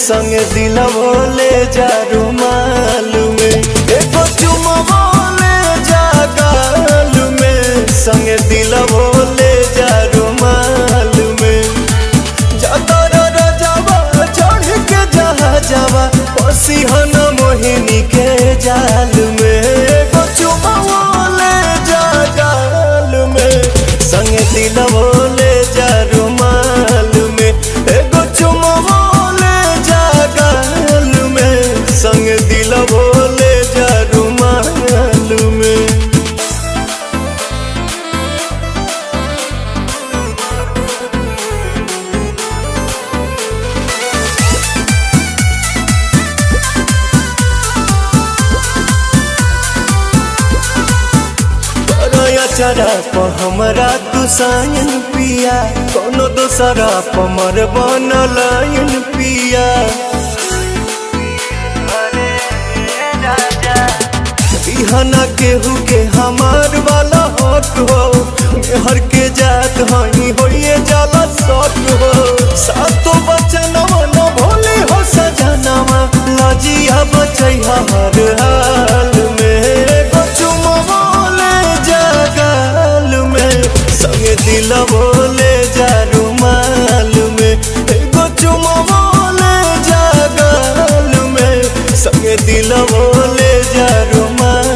संग दिलवो ले जा रुमाल में, एगो चुमवो ले जा गाल में, संग दिलवो ले जा रुमाल में। जातर रजावा चढ़ के जहाजावा पसीहन मोहिनी के जाल में, एगो चुमवो ले जा गाल में, संग दिलवो ले जा रुमाल में, एगो चुमवो ले जा गाल में, संग दिलवो ले जा रुमाल में। चरा प हमरा तू सायन पिया, कोनो दोसरा प मर बनलायन पिया। बिहाना केहू के हमार वाला हक हो, हर के जात हई होइए जाला शक हो। सातो बचनवा न भोले हो सजनवा, लजिया बचैहा हर हाल में, एगो चुमवो ले जा गाल में, संगे दिलवो ले जा रुमाल में, एगो चुमवो ले जा गाल में, संगे दिलवो ले जा रुमाल।